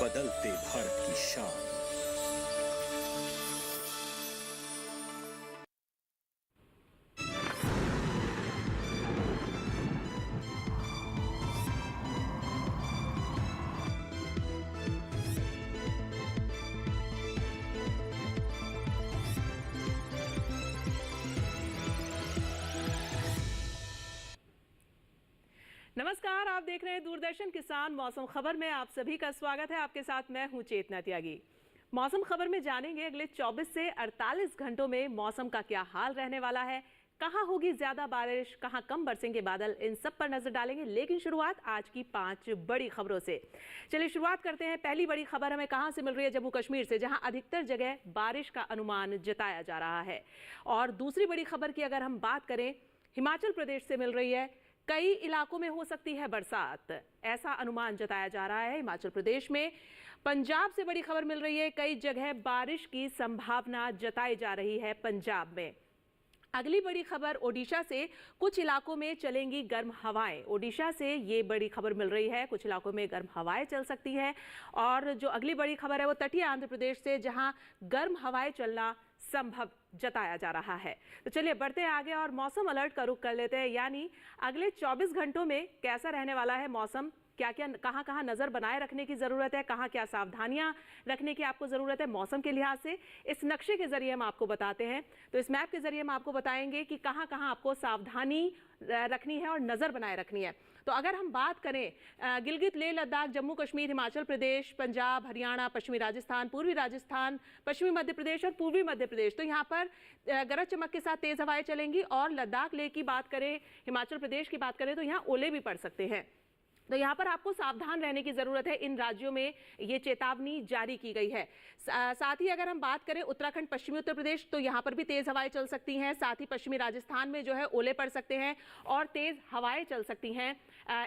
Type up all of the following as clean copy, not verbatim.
बदलते भारत की शान। नमस्कार, आप देख रहे हैं दूरदर्शन किसान मौसम खबर में आप सभी का स्वागत है। आपके साथ मैं हूं चेतना त्यागी। मौसम खबर में जानेंगे अगले 24 से 48 घंटों में मौसम का क्या हाल रहने वाला है, कहां होगी ज्यादा बारिश, कहां कम बरसेंगे बादल, इन सब पर नजर डालेंगे। लेकिन शुरुआत आज की 5 बड़ी खबरों से। चलिए शुरुआत करते हैं। पहली बड़ी खबर हमें कहां से मिल रही है? जम्मू कश्मीर से, जहां अधिकतर जगह बारिश का अनुमान जताया जा रहा है। और दूसरी बड़ी खबर की अगर हम बात करें, हिमाचल प्रदेश से मिल रही है। कई इलाकों में हो सकती है बरसात, ऐसा अनुमान जताया जा रहा है हिमाचल प्रदेश में। पंजाब से बड़ी खबर मिल रही है, कई जगह बारिश की संभावना जताई जा रही है पंजाब में। अगली बड़ी खबर ओडिशा से, कुछ इलाकों में चलेंगी गर्म हवाएं। ओडिशा से ये बड़ी खबर मिल रही है, कुछ इलाकों में गर्म हवाएं चल सकती है। और जो अगली बड़ी खबर है वो तटीय आंध्र प्रदेश से, जहां गर्म हवाएं चलना संभव जताया जा रहा है। तो चलिए बढ़ते हैं आगे और मौसम अलर्ट का रुख कर लेते हैं। यानी अगले 24 घंटों में कैसा रहने वाला है मौसम, क्या क्या कहां कहां नजर बनाए रखने की जरूरत है, कहां क्या सावधानियां रखने की आपको जरूरत है मौसम के लिहाज से, इस नक्शे के जरिए हम आपको बताते हैं। तो इस मैप के जरिए हम आपको बताएंगे कि कहां कहां आपको सावधानी रखनी है और नजर बनाए रखनी है। तो अगर हम बात करें गिलगित, लेह लद्दाख, जम्मू कश्मीर, हिमाचल प्रदेश, पंजाब, हरियाणा, पश्चिमी राजस्थान, पूर्वी राजस्थान, पश्चिमी मध्य प्रदेश और पूर्वी मध्य प्रदेश, तो यहाँ पर गरज चमक के साथ तेज हवाएं चलेंगी। और लद्दाख, लेह की बात करें, हिमाचल प्रदेश की बात करें, तो यहाँ ओले भी पड़ सकते हैं। तो यहाँ पर आपको सावधान रहने की जरूरत है। इन राज्यों में ये चेतावनी जारी की गई है। साथ ही अगर हम बात करें उत्तराखंड, पश्चिमी उत्तर प्रदेश, तो यहाँ पर भी तेज हवाएं चल सकती हैं। साथ ही पश्चिमी राजस्थान में जो है ओले पड़ सकते हैं और तेज हवाएं चल सकती हैं।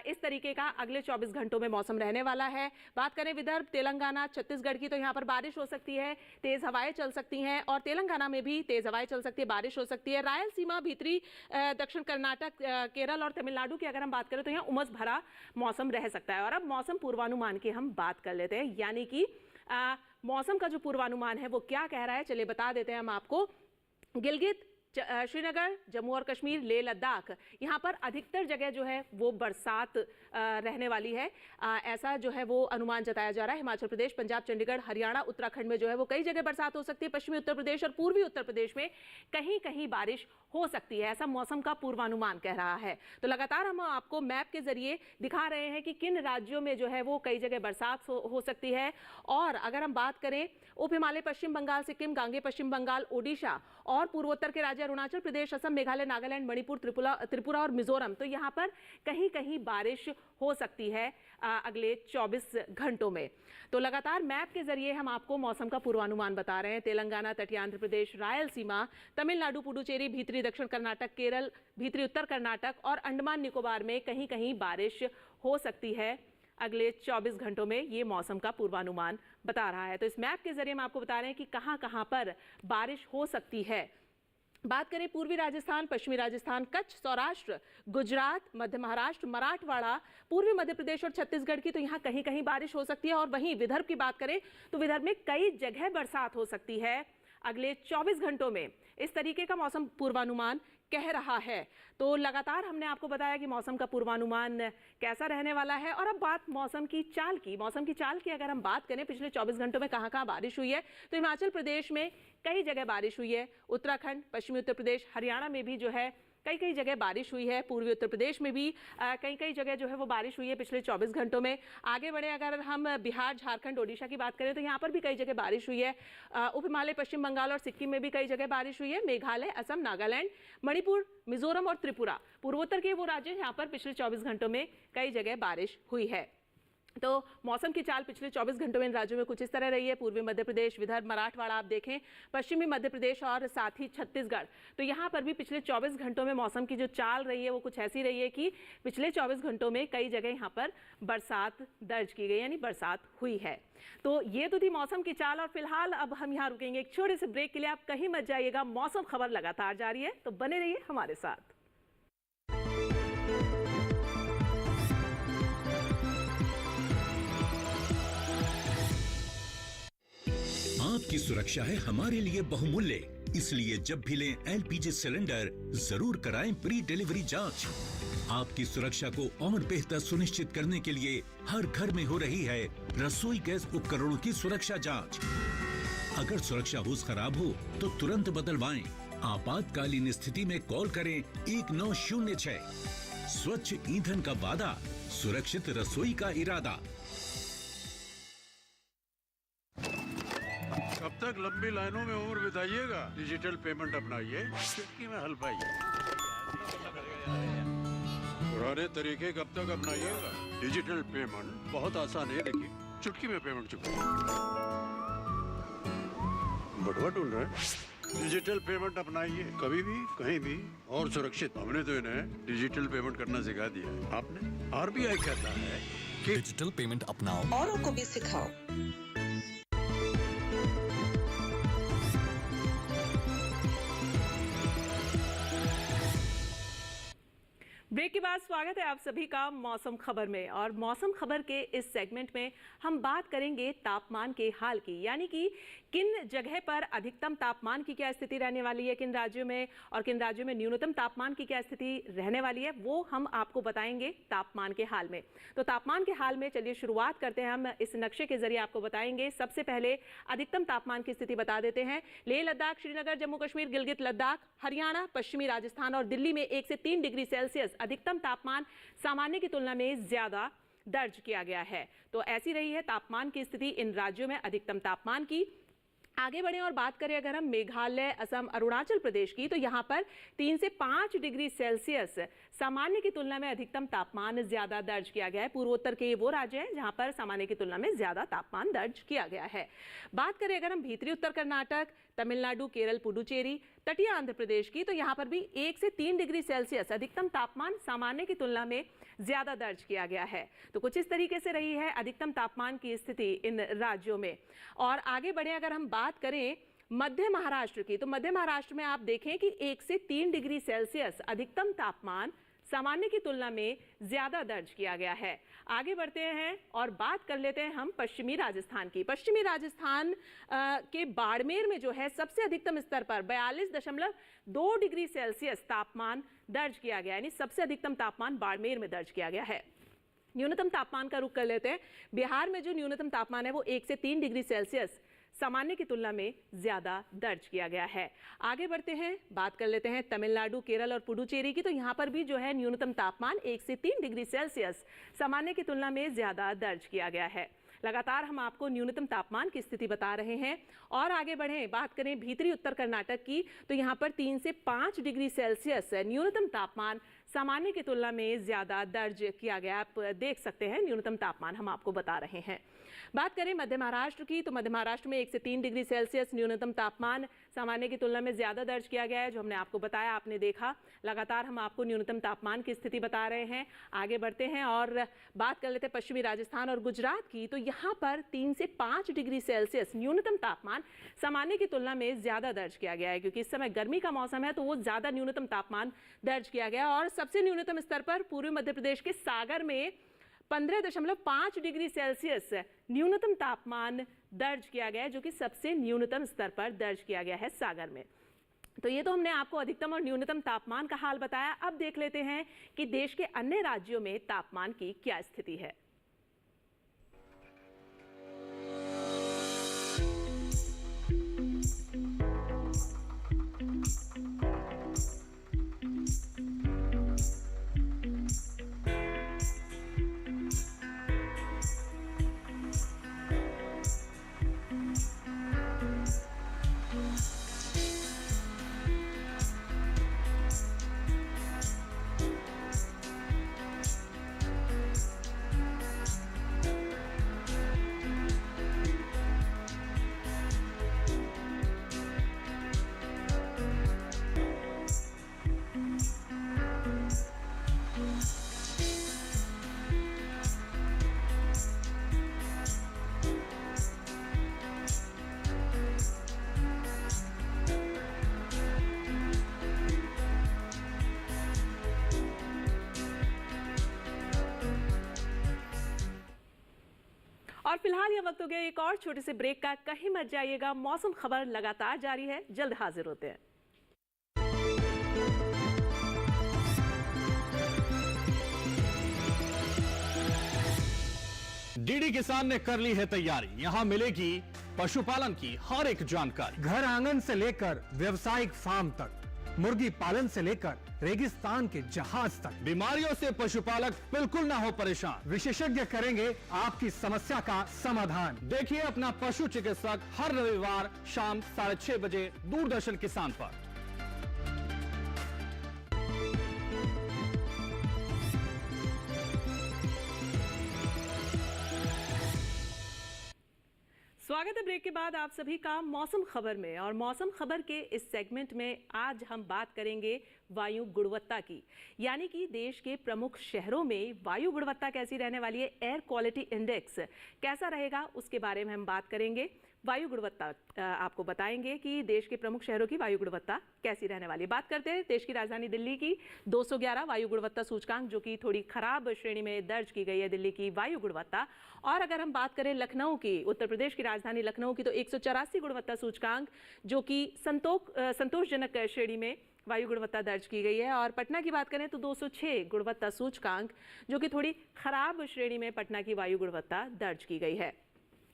इस तरीके का अगले 24 घंटों में मौसम रहने वाला है। बात करें विदर्भ, तेलंगाना, छत्तीसगढ़ की, तो यहाँ पर बारिश हो सकती है, तेज हवाएं चल सकती हैं। और तेलंगाना में भी तेज हवाएं चल सकती है, बारिश हो सकती है। रायलसीमा, भीतरी दक्षिण कर्नाटक, केरल और तमिलनाडु की अगर हम बात करें, तो यहाँ उमस भरा मौसम रह सकता है। और अब मौसम पूर्वानुमान की हम बात कर लेते हैं। यानी कि मौसम का जो पूर्वानुमान है वो क्या कह रहा है, चलिए बता देते हैं हम आपको। गिलगित, श्रीनगर, जम्मू और कश्मीर, लेह लद्दाख, यहाँ पर अधिकतर जगह जो है वो बरसात रहने वाली है, ऐसा जो है वो अनुमान जताया जा रहा है। हिमाचल प्रदेश, पंजाब, चंडीगढ़, हरियाणा, उत्तराखंड में जो है वो कई जगह बरसात हो सकती है। पश्चिमी उत्तर प्रदेश और पूर्वी उत्तर प्रदेश में कहीं कहीं बारिश हो सकती है, ऐसा मौसम का पूर्वानुमान कह रहा है। तो लगातार हम आपको मैप के जरिए दिखा रहे हैं कि किन राज्यों में जो है वो कई जगह बरसात हो सकती है। और अगर हम बात करें उप हिमालय, पश्चिम बंगाल, सिक्किम, गांगे पश्चिम बंगाल, ओडिशा और पूर्वोत्तर के राज्य अरुणाचल प्रदेश, असम, मेघालय, नागालैंड, मणिपुर, त्रिपुरा और मिजोरम, तो यहाँ पर कहीं कहीं बारिश हो सकती है अगले 24 घंटों में। तो लगातार मैप के जरिए हम आपको मौसम का पूर्वानुमान बता रहे हैं। तेलंगाना, तटीय आंध्र प्रदेश, रायलसीमा, तमिलनाडु, पुडुचेरी, भीतरी दक्षिण कर्नाटक, केरल, भीतरी उत्तर कर्नाटक और अंडमान निकोबार में कहीं कहीं बारिश हो सकती है अगले 24 घंटों में, ये मौसम का पूर्वानुमान बता रहा है। तो इस मैप के जरिए हम आपको बता रहे हैं कि कहां कहां पर बारिश हो सकती है। बात करें पूर्वी राजस्थान, पश्चिमी राजस्थान, कच्छ, सौराष्ट्र, गुजरात, मध्य महाराष्ट्र, मराठवाड़ा, पूर्वी मध्य प्रदेश और छत्तीसगढ़ की, तो यहाँ कहीं कहीं बारिश हो सकती है। और वहीं विदर्भ की बात करें तो विदर्भ में कई जगह बरसात हो सकती है अगले 24 घंटों में, इस तरीके का मौसम पूर्वानुमान कह रहा है। तो लगातार हमने आपको बताया कि मौसम का पूर्वानुमान कैसा रहने वाला है। और अब बात मौसम की चाल की अगर हम बात करें पिछले 24 घंटों में कहां कहां बारिश हुई है, तो हिमाचल प्रदेश में कई जगह बारिश हुई है। उत्तराखंड, पश्चिमी उत्तर प्रदेश, हरियाणा में भी जो है कई कई जगह बारिश हुई है। पूर्वी उत्तर प्रदेश में भी कई कई जगह जो है वो बारिश हुई है पिछले 24 घंटों में। आगे बढ़े अगर हम बिहार, झारखंड, ओडिशा की बात करें, तो यहाँ पर भी कई जगह बारिश हुई है। उप हिमालय, पश्चिम बंगाल और सिक्किम में भी कई जगह बारिश हुई है। मेघालय, असम, नागालैंड, मणिपुर, मिजोरम और त्रिपुरा, पूर्वोत्तर के वो राज्य यहाँ पर पिछले 24 घंटों में कई जगह बारिश हुई है। तो मौसम की चाल पिछले 24 घंटों में इन राज्यों में कुछ इस तरह रही है। पूर्वी मध्य प्रदेश, विदर्भ, मराठवाड़ा आप देखें, पश्चिमी मध्य प्रदेश और साथ ही छत्तीसगढ़, तो यहाँ पर भी पिछले 24 घंटों में मौसम की जो चाल रही है वो कुछ ऐसी रही है कि पिछले 24 घंटों में कई जगह यहाँ पर बरसात दर्ज की गई, यानी बरसात हुई है। तो ये तो थी मौसम की चाल। और फिलहाल अब हम यहाँ रुकेंगे एक छोटे से ब्रेक के लिए। आप कहीं मत जाइएगा, मौसम खबर लगातार जारी है, तो बने रहिए हमारे साथ। आपकी सुरक्षा है हमारे लिए बहुमूल्य, इसलिए जब भी लें एलपीजी सिलेंडर जरूर कराएं प्री डिलीवरी जांच। आपकी सुरक्षा को और बेहतर सुनिश्चित करने के लिए हर घर में हो रही है रसोई गैस उपकरणों की सुरक्षा जांच। अगर सुरक्षा होस खराब हो तो तुरंत बदलवाएं। आपातकालीन स्थिति में कॉल करें 1906। स्वच्छ ईंधन का वादा, सुरक्षित रसोई का इरादा। कब तक लंबी लाइनों में उम्र बिताइएगा? डिजिटल पेमेंट अपनाइए, चुटकी में हल पाइए। पुराने तरीके कब तक अपनाइएगा? डिजिटल पेमेंट बहुत आसान है, देखिए चुटकी में पेमेंट चुकाइए। बटुआ ढूंढ रहे हैं? डिजिटल पेमेंट अपनाइए, कभी भी कहीं भी और सुरक्षित। हमने तो इन्हें डिजिटल पेमेंट करना सिखा दिया, आपने? आरबीआई कहता है कि डिजिटल पेमेंट अपनाओ, औरों को भी सिखाओ। ब्रेक के बाद स्वागत है आप सभी का मौसम खबर में। और मौसम खबर के इस सेगमेंट में हम बात करेंगे तापमान के हाल की, यानी कि किन जगह पर अधिकतम तापमान की क्या स्थिति रहने वाली है किन राज्यों में, और किन राज्यों में न्यूनतम तापमान की क्या स्थिति रहने वाली है, वो हम आपको बताएंगे तापमान के हाल में। तो तापमान के हाल में चलिए शुरुआत करते हैं। हम इस नक्शे के जरिए आपको बताएंगे। सबसे पहले अधिकतम तापमान की स्थिति बता देते हैं। लेह लद्दाख, श्रीनगर, जम्मू कश्मीर, गिलगित लद्दाख, हरियाणा, पश्चिमी राजस्थान और दिल्ली में 1 से 3 डिग्री सेल्सियस अधिकतम तापमान सामान्य की तुलना में ज्यादा दर्ज किया गया है। तो ऐसी रही है तापमान की स्थिति इन राज्यों में अधिकतम तापमान की। आगे बढ़े और बात करें अगर हम मेघालय, असम, अरुणाचल प्रदेश की, तो यहाँ पर 3 से 5 डिग्री सेल्सियस सामान्य की तुलना में अधिकतम तापमान ज्यादा दर्ज किया गया है। पूर्वोत्तर के ये वो राज्य हैं जहां पर सामान्य की तुलना में ज्यादा तापमान दर्ज किया गया है। बात करें अगर हम भीतरी उत्तर कर्नाटक, तमिलनाडु, केरल, पुडुचेरी, तटीय आंध्र प्रदेश की, तो यहाँ पर भी 1 से 3 डिग्री सेल्सियस अधिकतम तापमान सामान्य की तुलना में ज्यादा दर्ज किया गया है। तो कुछ इस तरीके से रही है अधिकतम तापमान की स्थिति इन राज्यों में। और आगे बढ़े अगर हम बात करें मध्य महाराष्ट्र की, तो मध्य महाराष्ट्र में आप देखें कि 1 से 3 डिग्री सेल्सियस अधिकतम तापमान सामान्य की तुलना में ज्यादा दर्ज किया गया है। आगे बढ़ते हैं और बात कर लेते हैं हम पश्चिमी राजस्थान की। पश्चिमी राजस्थान के बाड़मेर में जो है सबसे अधिकतम स्तर पर 42.2 डिग्री सेल्सियस तापमान दर्ज किया गया, यानी सबसे अधिकतम तापमान बाड़मेर में दर्ज किया गया है। न्यूनतम तापमान का रुख कर लेते हैं। बिहार में जो न्यूनतम तापमान है वो 1 से 3 डिग्री सेल्सियस सामान्य की तुलना में ज्यादा दर्ज किया गया है। आगे बढ़ते हैं, बात कर लेते हैं तमिलनाडु, केरल और पुडुचेरी की, तो यहाँ पर भी जो है न्यूनतम तापमान 1 से 3 डिग्री सेल्सियस सामान्य की तुलना में ज्यादा दर्ज किया गया है। लगातार हम आपको न्यूनतम तापमान की स्थिति बता रहे हैं। और आगे बढ़ें, बात करें भीतरी उत्तर कर्नाटक की, तो यहाँ पर 3 से 5 डिग्री सेल्सियस न्यूनतम तापमान सामान्य की तुलना में ज्यादा दर्ज किया गया। आप देख सकते हैं न्यूनतम तापमान हम आपको बता रहे हैं। बात करें मध्य महाराष्ट्र की, तो मध्य महाराष्ट्र में 1 से 3 डिग्री सेल्सियस न्यूनतम तापमान सामान्य की तुलना में ज्यादा दर्ज किया गया है, जो हमने आपको बताया, आपने देखा। लगातार हम आपको न्यूनतम तापमान की स्थिति बता रहे हैं। आगे बढ़ते हैं और बात कर लेते हैं पश्चिमी राजस्थान और गुजरात की, तो यहाँ पर 3 से 5 डिग्री सेल्सियस न्यूनतम तापमान सामान्य की तुलना में ज्यादा दर्ज किया गया है, क्योंकि इस समय गर्मी का मौसम है तो वो ज्यादा न्यूनतम तापमान दर्ज किया गया। और सबसे न्यूनतम स्तर पर पूर्वी मध्य प्रदेश के सागर में 15.5 डिग्री सेल्सियस न्यूनतम तापमान दर्ज किया गया है, जो कि सबसे न्यूनतम स्तर पर दर्ज किया गया है सागर में। तो ये तो हमने आपको अधिकतम और न्यूनतम तापमान का हाल बताया। अब देख लेते हैं कि देश के अन्य राज्यों में तापमान की क्या स्थिति है। और फिलहाल ये वक्त हो गया एक और छोटे से ब्रेक का, कहीं मत जाइएगा, मौसम खबर लगातार जारी है, जल्द हाजिर होते हैं। डीडी किसान ने कर ली है तैयारी, यहाँ मिलेगी पशुपालन की हर एक जानकारी। घर आंगन से लेकर व्यावसायिक फार्म तक, मुर्गी पालन से लेकर रेगिस्तान के जहाज तक, बीमारियों से पशुपालक बिल्कुल ना हो परेशान। विशेषज्ञ करेंगे आपकी समस्या का समाधान। देखिए अपना पशु चिकित्सक हर रविवार शाम 6:30 बजे दूरदर्शन किसान पर। स्वागत है ब्रेक के बाद आप सभी का मौसम खबर में। और मौसम खबर के इस सेगमेंट में आज हम बात करेंगे वायु गुणवत्ता की, यानी कि देश के प्रमुख शहरों में वायु गुणवत्ता कैसी रहने वाली है, एयर क्वालिटी इंडेक्स कैसा रहेगा, उसके बारे में हम बात करेंगे। वायु गुणवत्ता आपको बताएंगे कि देश के प्रमुख शहरों की वायु गुणवत्ता कैसी रहने वाली है। बात करते हैं देश की राजधानी दिल्ली की। 211 वायु गुणवत्ता सूचकांक, जो कि थोड़ी खराब श्रेणी में दर्ज की गई है दिल्ली की वायु गुणवत्ता। और अगर हम बात करें लखनऊ की, उत्तर प्रदेश की राजधानी लखनऊ की, तो 184 गुणवत्ता सूचकांक, जो कि संतोषजनक श्रेणी में वायु गुणवत्ता दर्ज की गई है। और पटना की बात करें तो 206 गुणवत्ता सूचकांक, जो कि थोड़ी खराब श्रेणी में पटना की वायु गुणवत्ता दर्ज की गई है।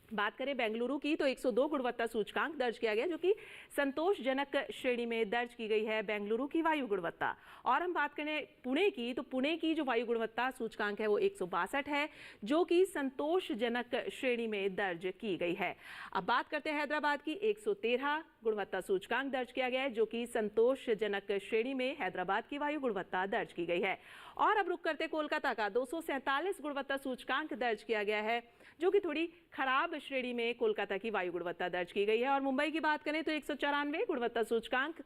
बात करें बेंगलुरु की तो 102 गुणवत्ता सूचकांक दर्ज किया गया, जो कि संतोषजनक श्रेणी में दर्ज की गई है बेंगलुरु की वायु गुणवत्ता। और हम बात करें पुणे की तो पुणे की जो वायु गुणवत्ता सूचकांक है वो 162 है, जो कि संतोषजनक श्रेणी में दर्ज की गई है। अब बात करते हैं हैदराबाद की। 113 गुणवत्ता सूचकांक दर्ज किया गया है, जो कि संतोषजनक श्रेणी में हैदराबाद की वायु गुणवत्ता दर्ज की गई है। और अब रुक करते कोलकाता का 247 गुणवत्ता सूचकांक दर्ज किया गया है, जो कि थोड़ी खराब श्रेणी में कोलकाता की वायु गुणवत्ता दर्ज की गई है। और मुंबई की बात करें तो 194 गुणवत्ता सूचकांक,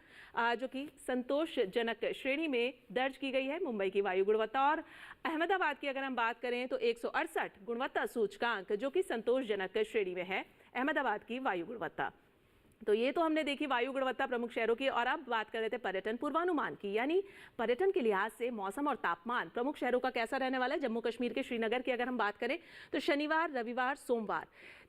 जो कि संतोषजनक श्रेणी में दर्ज की गई है मुंबई की वायु गुणवत्ता। और अहमदाबाद की अगर हम बात करें तो 168 गुणवत्ता सूचकांक, जो कि संतोषजनक श्रेणी में है अहमदाबाद की वायु गुणवत्ता। तो ये तो हमने देखी वायु गुणवत्ता प्रमुख शहरों की। और अब बात कर रहे थे पर्यटन पूर्वानुमान की, यानी पर्यटन के लिहाज से मौसम और तापमान प्रमुख शहरों का कैसा रहने वाला है। जम्मू कश्मीर के श्रीनगर की अगर हम बात करें तो शनिवार, रविवार, सोमवार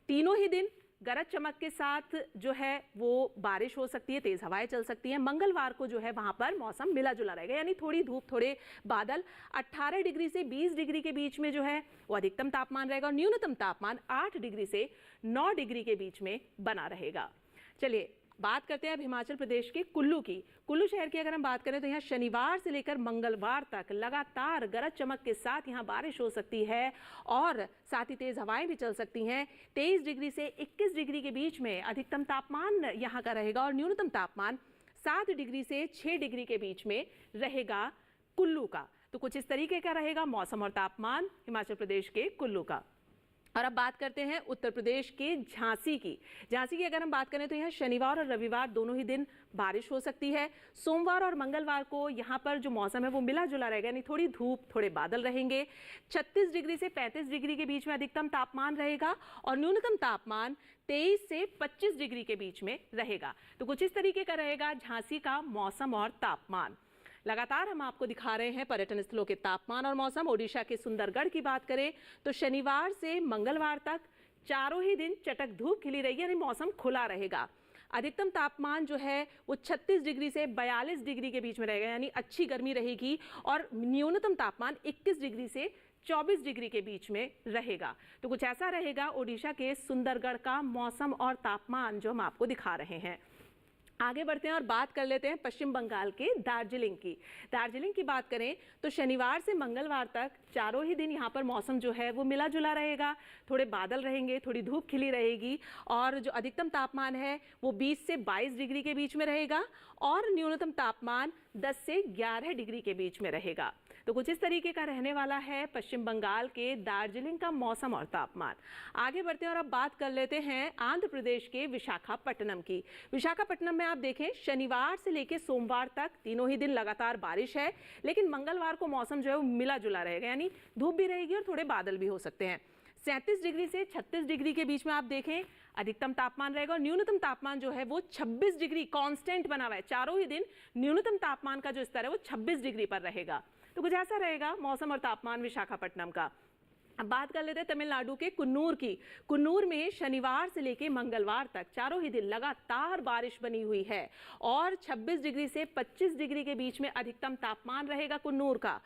तीनों ही दिन गरज चमक के साथ जो है वो बारिश हो सकती है, तेज हवाएं चल सकती हैं। मंगलवार को जो है वहां पर मौसम मिला जुला रहेगा, यानी थोड़ी धूप थोड़े बादल। 18 डिग्री से 20 डिग्री के बीच में जो है वो अधिकतम तापमान रहेगा, और न्यूनतम तापमान 8 डिग्री से 9 डिग्री के बीच में बना रहेगा। चलिए बात करते हैं अब हिमाचल प्रदेश के कुल्लू की। कुल्लू शहर की अगर हम बात करें तो यहाँ शनिवार से लेकर मंगलवार तक लगातार गरज चमक के साथ यहाँ बारिश हो सकती है, और साथ ही तेज हवाएं भी चल सकती हैं। 23 डिग्री से 21 डिग्री के बीच में अधिकतम तापमान यहाँ का रहेगा, और न्यूनतम तापमान 7 डिग्री से 6 डिग्री के बीच में रहेगा कुल्लू का। तो कुछ इस तरीके का रहेगा मौसम और तापमान हिमाचल प्रदेश के कुल्लू का। और अब बात करते हैं उत्तर प्रदेश के झांसी की। झांसी की अगर हम बात करें तो यहाँ शनिवार और रविवार दोनों ही दिन बारिश हो सकती है। सोमवार और मंगलवार को यहाँ पर जो मौसम है वो मिला जुला रहेगा, यानी थोड़ी धूप थोड़े बादल रहेंगे। 36 डिग्री से 35 डिग्री के बीच में अधिकतम तापमान रहेगा, और न्यूनतम तापमान 23 से 25 डिग्री के बीच में रहेगा। तो कुछ इस तरीके का रहेगा झांसी का मौसम और तापमान। लगातार हम आपको दिखा रहे हैं पर्यटन स्थलों के तापमान और मौसम। ओडिशा के सुंदरगढ़ की बात करें तो शनिवार से मंगलवार तक चारों ही दिन चटक धूप खिली रहेगी, यानी मौसम खुला रहेगा। अधिकतम तापमान जो है वो 36 डिग्री से 42 डिग्री के बीच में रहेगा, यानी अच्छी गर्मी रहेगी। और न्यूनतम तापमान 21 डिग्री से 24 डिग्री के बीच में रहेगा। तो कुछ ऐसा रहेगा ओडिशा के सुंदरगढ़ का मौसम और तापमान, जो हम आपको दिखा रहे हैं। आगे बढ़ते हैं और बात कर लेते हैं पश्चिम बंगाल के दार्जिलिंग की। दार्जिलिंग की बात करें तो शनिवार से मंगलवार तक चारों ही दिन यहाँ पर मौसम जो है वो मिला जुला रहेगा, थोड़े बादल रहेंगे, थोड़ी धूप खिली रहेगी, और जो अधिकतम तापमान है वो 20 से 22 डिग्री के बीच में रहेगा, और न्यूनतम तापमान 10 से 11 डिग्री के बीच में रहेगा। तो कुछ इस तरीके का रहने वाला है पश्चिम बंगाल के दार्जिलिंग का मौसम और तापमान। आगे बढ़ते हैं और अब बात कर लेते हैं आंध्र प्रदेश के विशाखापट्टनम की। विशाखापट्टनम में आप देखें शनिवार से लेकर सोमवार तक तीनों ही दिन लगातार बारिश है, लेकिन मंगलवार को मौसम जो है वो मिला जुला रहेगा, यानी धूप भी रहेगी और थोड़े बादल भी हो सकते हैं। 37 डिग्री से 36 डिग्री के बीच में आप देखें अधिकतम तापमान रहेगा, और न्यूनतम तापमान जो है वो 26 डिग्री कांस्टेंट बना हुआ है। चारों ही दिन न्यूनतम तापमान का जो स्तर है वो 26 डिग्री पर रहेगा। तो कुछ ऐसा रहेगा मौसम और तापमान विशाखापट्टनम का। अब बात कर लेते हैं तमिलनाडु के कुन्नूर की। कुन्नूर में शनिवार से लेकर मंगलवार तक चारों ही दिन लगातार बारिश बनी हुई है और 26 डिग्री से 25 डिग्री के बीच में अधिकतम तापमान रहेगा कुन्नूर का।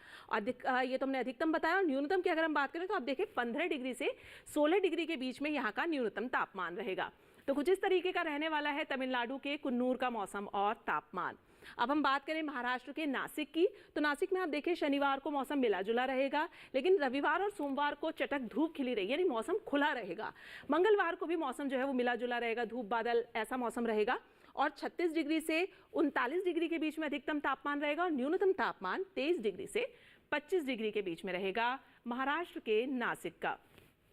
ये तो हमने अधिकतम बताया, और न्यूनतम की अगर हम बात करें तो आप देखिए 15 डिग्री से 16 डिग्री के बीच में यहाँ का न्यूनतम तापमान रहेगा। तो कुछ इस तरीके का रहने वाला है तमिलनाडु के कुन्नूर का मौसम और तापमान। अब हम बात करें महाराष्ट्र के नासिक की, तो नासिक में आप देखिए शनिवार को मौसम मिला जुला रहेगा, लेकिन रविवार और सोमवार को चटक धूप खिली रहेगी, यानी मौसम खुला रहेगा। मंगलवार को भी मौसम जो है वो मिला जुला रहेगा, धूप बादल ऐसा मौसम रहेगा, और 36 डिग्री से 39 डिग्री के बीच में अधिकतम तापमान रहेगा और न्यूनतम तापमान 23 डिग्री से 25 डिग्री के बीच में रहेगा महाराष्ट्र के नासिक का।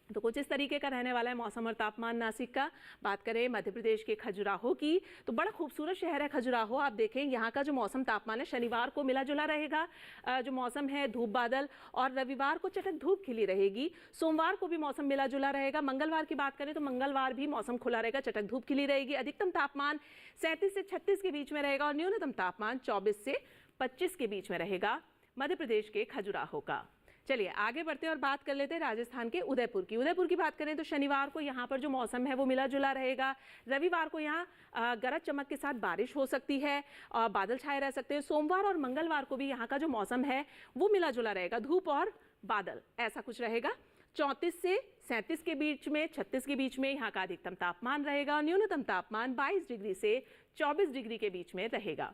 तो कुछ इस तरीके का रहने वाला है मौसम और तापमान नासिक का। बात करें मध्य प्रदेश के खजुराहो की, तो बड़ा खूबसूरत शहर है खजुराहो। आप देखें यहाँ का जो मौसम तापमान है शनिवार को मिला जुला रहेगा, जो मौसम है धूप बादल, और रविवार को चटक धूप खिली रहेगी। सोमवार को भी मौसम मिला जुला रहेगा। मंगलवार की बात करें तो मंगलवार भी मौसम खुला रहेगा, चटक धूप खिली रहेगी। अधिकतम तापमान 37 से 36 के बीच में रहेगा और न्यूनतम तापमान 24 से 25 के बीच में रहेगा मध्य प्रदेश के खजुराहो का। चलिए आगे बढ़ते हैं और बात कर लेते हैं राजस्थान के उदयपुर की। उदयपुर की बात करें तो शनिवार को यहाँ पर जो मौसम है वो मिला जुला रहेगा। रविवार को यहाँ गरज चमक के साथ बारिश हो सकती है और बादल छाए रह सकते हैं। सोमवार और मंगलवार को भी यहाँ का जो मौसम है वो मिला जुला रहेगा, धूप और बादल ऐसा कुछ रहेगा। 34 से 37 के बीच में, 36 के बीच में यहाँ का अधिकतम तापमान रहेगा और न्यूनतम तापमान 22 डिग्री से 24 डिग्री के बीच में रहेगा।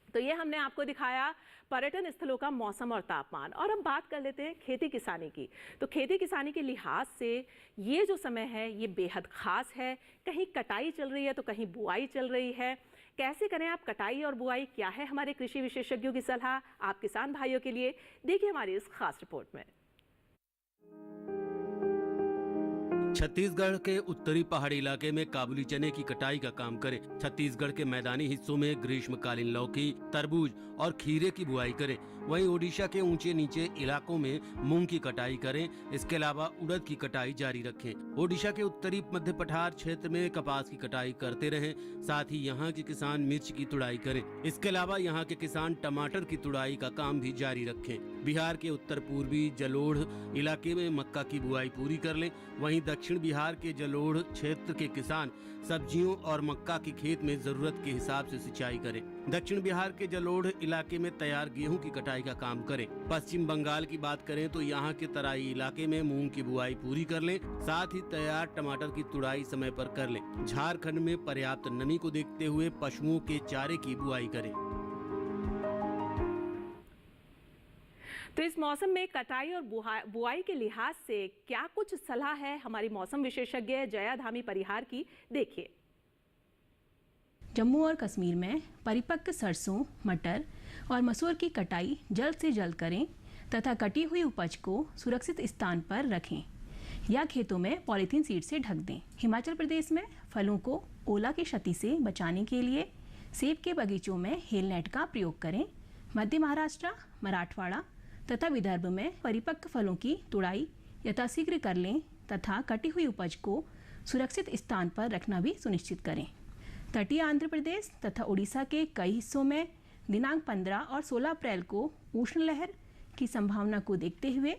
तो ये हमने आपको दिखाया पर्यटन स्थलों का मौसम और तापमान। और अब बात कर लेते हैं खेती किसानी की। तो खेती किसानी के लिहाज से ये जो समय है ये बेहद खास है। कहीं कटाई चल रही है तो कहीं बुआई चल रही है। कैसे करें आप कटाई और बुआई, क्या है हमारे कृषि विशेषज्ञों की सलाह आप किसान भाइयों के लिए, देखिए हमारी इस खास रिपोर्ट में। छत्तीसगढ़ के उत्तरी पहाड़ी इलाके में काबुली चने की कटाई का काम करें। छत्तीसगढ़ के मैदानी हिस्सों में ग्रीष्मकालीन लौकी, तरबूज और खीरे की बुआई करें। वहीं ओडिशा के ऊंचे नीचे इलाकों में मूंग की कटाई करें। इसके अलावा उड़द की कटाई जारी रखें। ओडिशा के उत्तरी मध्य पठार क्षेत्र में कपास की कटाई करते रहें। साथ ही यहाँ के किसान मिर्च की तुड़ाई करें। इसके अलावा यहाँ के किसान टमाटर की तुड़ाई का काम भी जारी रखें। बिहार के उत्तर पूर्वी जलोढ़ इलाके में मक्का की बुआई पूरी कर लें। वहीं दक्षिण बिहार के जलोढ़ क्षेत्र के किसान सब्जियों और मक्का की खेत में जरूरत के हिसाब से सिंचाई करें। दक्षिण बिहार के जलोढ़ इलाके में तैयार गेहूं की कटाई का काम करें। पश्चिम बंगाल की बात करें तो यहाँ के तराई इलाके में मूंग की बुआई पूरी कर लें। साथ ही तैयार टमाटर की तुड़ाई समय पर कर लें। झारखंड में पर्याप्त नमी को देखते हुए पशुओं के चारे की बुआई करें। तो इस मौसम में कटाई और बुआई के लिहाज से क्या कुछ सलाह है हमारी मौसम विशेषज्ञ जया धामी परिहार की, देखिए। जम्मू और कश्मीर में परिपक्व सरसों, मटर और मसूर की कटाई जल्द से जल्द करें तथा कटी हुई उपज को सुरक्षित स्थान पर रखें या खेतों में पॉलीथीन शीट से ढक दें। हिमाचल प्रदेश में फलों को ओला की क्षति से बचाने के लिए सेब के बगीचों में हेल नेट का प्रयोग करें। मध्य महाराष्ट्र, मराठवाड़ा तथा विदर्भ में परिपक्व फलों की तुड़ाई यथाशीघ्र कर लें तथा कटी हुई उपज को सुरक्षित स्थान पर रखना भी सुनिश्चित करें। तटीय आंध्र प्रदेश तथा उड़ीसा के कई हिस्सों में दिनांक 15 और 16 अप्रैल को उष्ण लहर की संभावना को देखते हुए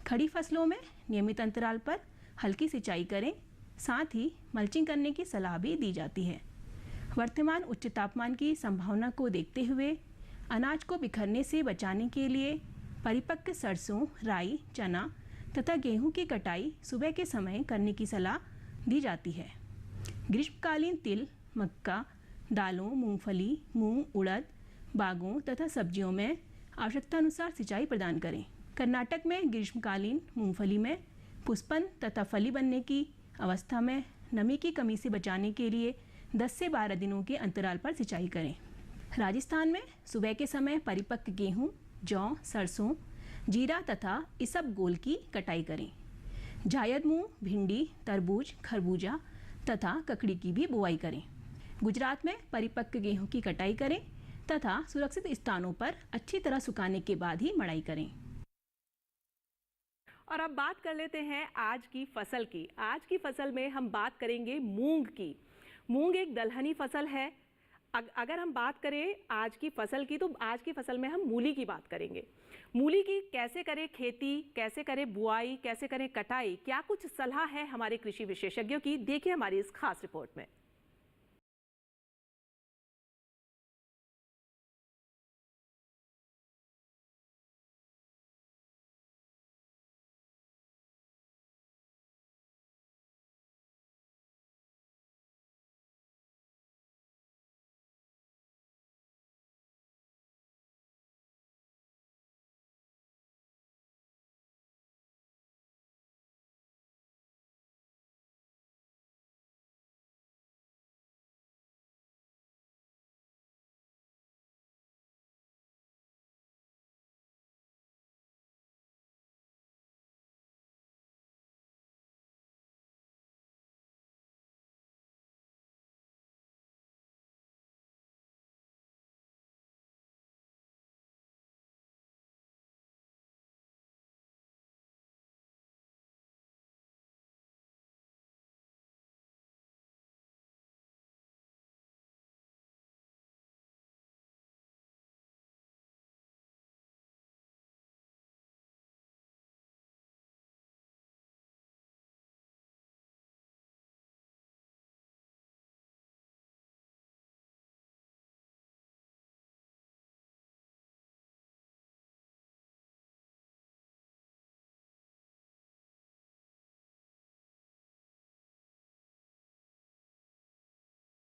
खड़ी फसलों में नियमित अंतराल पर हल्की सिंचाई करें। साथ ही मल्चिंग करने की सलाह भी दी जाती है। वर्तमान उच्च तापमान की संभावना को देखते हुए अनाज को बिखरने से बचाने के लिए परिपक्व सरसों, राई, चना तथा गेहूं की कटाई सुबह के समय करने की सलाह दी जाती है। ग्रीष्मकालीन तिल, मक्का, दालों, मूंगफली, मूंग, उड़द, बागों तथा सब्जियों में आवश्यकतानुसार सिंचाई प्रदान करें। कर्नाटक में ग्रीष्मकालीन मूंगफली में पुष्पन तथा फली बनने की अवस्था में नमी की कमी से बचाने के लिए 10 से 12 दिनों के अंतराल पर सिंचाई करें। राजस्थान में सुबह के समय परिपक्व गेहूं, जौ, सरसों, जीरा तथा इसबगोल की कटाई करें। जायद मूंग, भिंडी, तरबूज, खरबूजा तथा ककड़ी की भी बुआई करें। गुजरात में परिपक्व गेहूं की कटाई करें तथा सुरक्षित स्थानों पर अच्छी तरह सुखाने के बाद ही मड़ाई करें। और अब बात कर लेते हैं आज की फसल की। आज की फसल में हम बात करेंगे मूंग की। मूंग एक दलहनी फसल है। अगर हम बात करें आज की फसल की, तो आज की फसल में हम मूली की बात करेंगे। मूली की कैसे करें खेती, कैसे करें बुआई, कैसे करें कटाई, क्या कुछ सलाह है हमारे कृषि विशेषज्ञों की, देखिए हमारी इस खास रिपोर्ट में।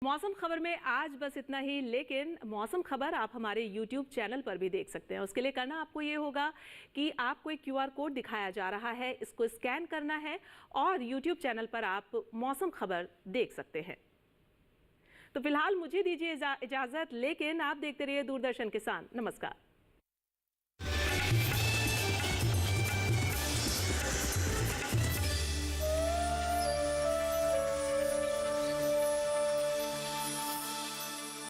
मौसम खबर में आज बस इतना ही, लेकिन मौसम खबर आप हमारे YouTube चैनल पर भी देख सकते हैं। उसके लिए करना आपको ये होगा कि आपको एक QR कोड दिखाया जा रहा है, इसको स्कैन करना है और YouTube चैनल पर आप मौसम खबर देख सकते हैं। तो फिलहाल मुझे दीजिए इजाज़त, लेकिन आप देखते रहिए दूरदर्शन किसान। नमस्कार।